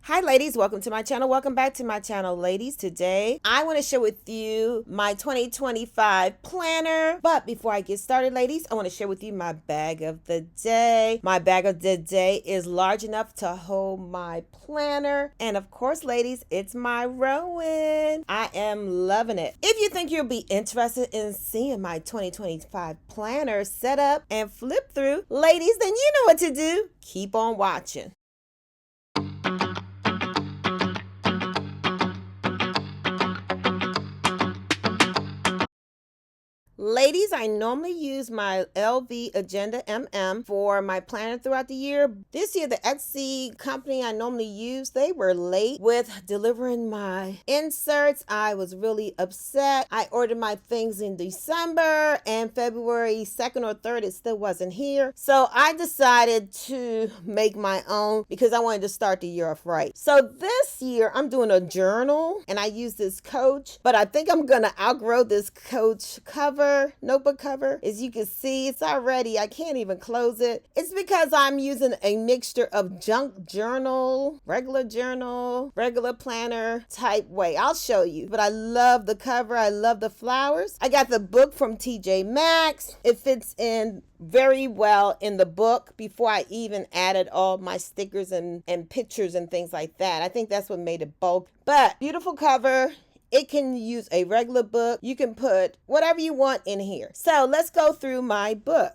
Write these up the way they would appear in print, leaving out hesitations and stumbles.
Hi ladies, welcome to my channel. Welcome back to my channel, ladies. Today, I want to share with you my 2025 planner. But before I get started, ladies, I want to share with you my bag of the day. My bag of the day is large enough to hold my planner. And of course, ladies, it's my Rowan. I am loving it. If you think you'll be interested in seeing my 2025 planner set up and flip through, ladies, then you know what to do. Keep on watching. Ladies, I normally use my LV Agenda MM for my planner throughout the year. This year, the Etsy company I normally use, they were late with delivering my inserts. I was really upset. I ordered my things in December and February 2nd or 3rd, it still wasn't here. So I decided to make my own because I wanted to start the year off right. So this year, I'm doing a journal and I use this Coach, but I think I'm gonna outgrow this Coach notebook cover. As you can see, it's already, I can't even close it. It's because I'm using a mixture of junk journal, regular planner type way. I'll show you, but I love the cover. I love the flowers. I got the book from TJ Maxx. It fits in very well in the book before I even added all my stickers and pictures and things like that. I think that's what made it bulk, but beautiful cover. It can use a regular book. You can put whatever you want in here. So let's go through my book.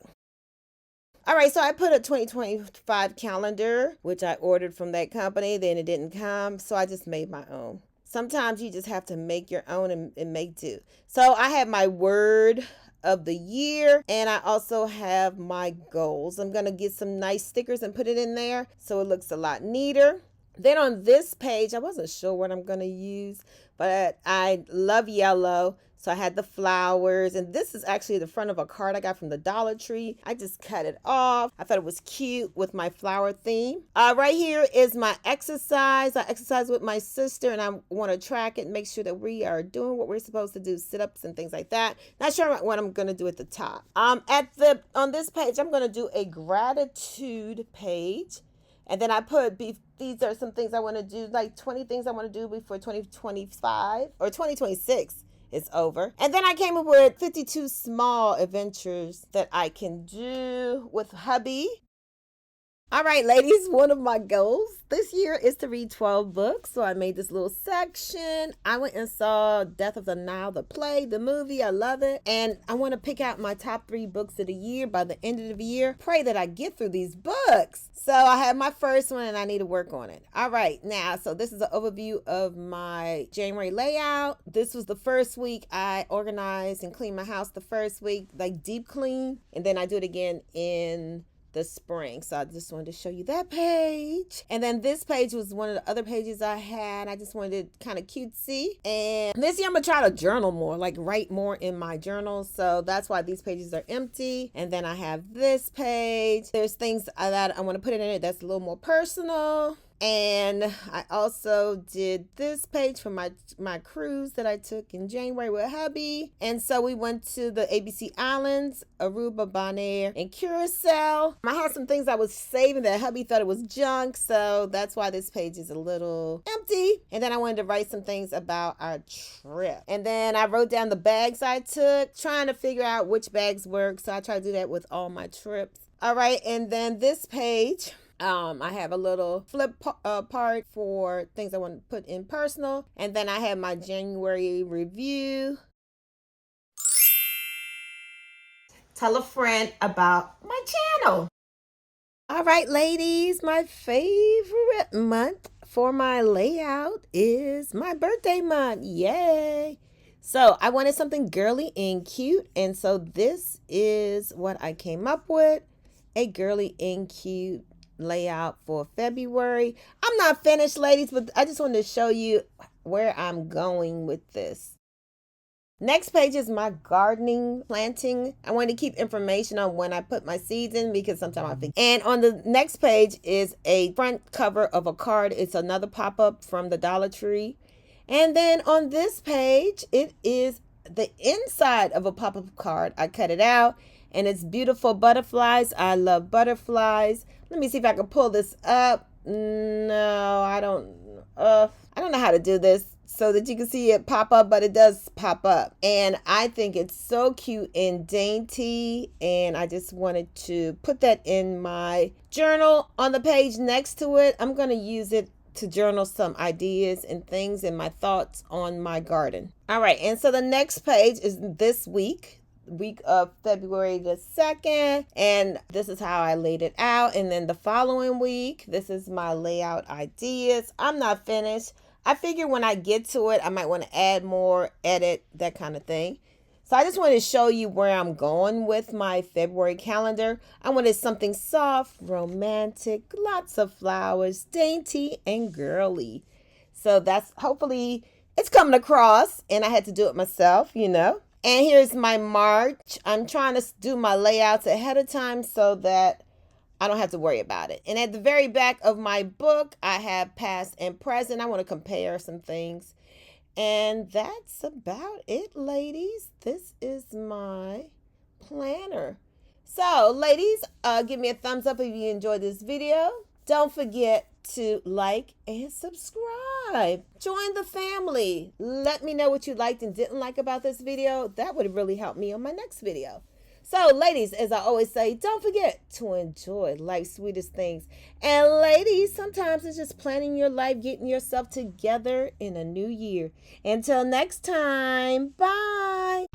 All right, so I put a 2025 calendar, which I ordered from that company. Then it didn't come, so I just made my own. Sometimes you just have to make your own and make do. So I have my word of the year, and I also have my goals. I'm gonna get some nice stickers and put it in there so it looks a lot neater. Then on this page, I wasn't sure what I'm going to use, but I love yellow. So I had the flowers, and this is actually the front of a card I got from the Dollar Tree. I just cut it off. I thought it was cute with my flower theme. Right here is my exercise. I exercise with my sister, and I want to track it and make sure that we are doing what we're supposed to do, sit-ups and things like that. Not sure what I'm going to do at the top. On this page, I'm going to do a gratitude page. And then I put, these are some things I want to do, like 20 things I want to do before 2025 or 2026 is over. And then I came up with 52 small adventures that I can do with hubby. All right, ladies, one of my goals this year is to read 12 books. So I made this little section. I went and saw Death of the Nile, the play, the movie. I love it. And I want to pick out my top 3 books of the year by the end of the year. Pray that I get through these books. So I have my first one and I need to work on it. All right, now, so this is an overview of my January layout. This was the first week I organized and cleaned my house the first week, like deep clean. And then I do it again in the spring. So I just wanted to show you that page. And then this page was one of the other pages I had. I just wanted it kind of cutesy. And this year I'm gonna try to journal more, like write more in my journal. So that's why these pages are empty. And then I have this page. There's things that I want to put in it that's a little more personal. And I also did this page for my cruise that I took in January with hubby. And so we went to the ABC Islands, Aruba, Bonaire, and Curacao. I had some things I was saving that hubby thought it was junk. So that's why this page is a little empty. And then I wanted to write some things about our trip. And then I wrote down the bags I took, trying to figure out which bags work. So I try to do that with all my trips. All right, and then this page, I have a little flip part for things I want to put in personal. And then I have my January review. Tell a friend about my channel. All right, ladies, my favorite month for my layout is my birthday month. Yay! So I wanted something girly and cute. And so this is what I came up with. A girly and cute layout for February. I'm not finished, ladies, but I just wanted to show you where I'm going with this. Next page is my gardening, planting. I want to keep information on when I put my seeds in because sometimes I think. And on the next page is a front cover of a card. It's another pop-up from the Dollar Tree. And then on this page, it is the inside of a pop-up card. I cut it out and it's beautiful butterflies. I love butterflies. Let me see if I can pull this up. No, I don't I don't know how to do this so that you can see it pop up, but it does pop up. And I think it's so cute and dainty. And I just wanted to put that in my journal on the page next to it. I'm going to use it to journal some ideas and things and my thoughts on my garden. All right. And so the next page is this week of February the 2nd, and this is how I laid it out. And then the following week, this is my layout ideas. I'm not finished. I figure when I get to it, I might want to add more, edit, that kind of thing. So I just want to show you where I'm going with my February calendar. I wanted something soft, romantic, lots of flowers, dainty and girly. So that's, hopefully it's coming across, and I had to do it myself, you know. And here's my March. I'm trying to do my layouts ahead of time so that I don't have to worry about it. And at the very back of my book, I have past and present. I want to compare some things. And that's about it, ladies. This is my planner. So, ladies, give me a thumbs up if you enjoyed this video. Don't forget to like and subscribe. Join the family. Let me know what you liked and didn't like about this video. That would really help me on my next video. So, ladies, as I always say, don't forget to enjoy life's sweetest things. And ladies, sometimes it's just planning your life, getting yourself together in a new year. Until next time, bye.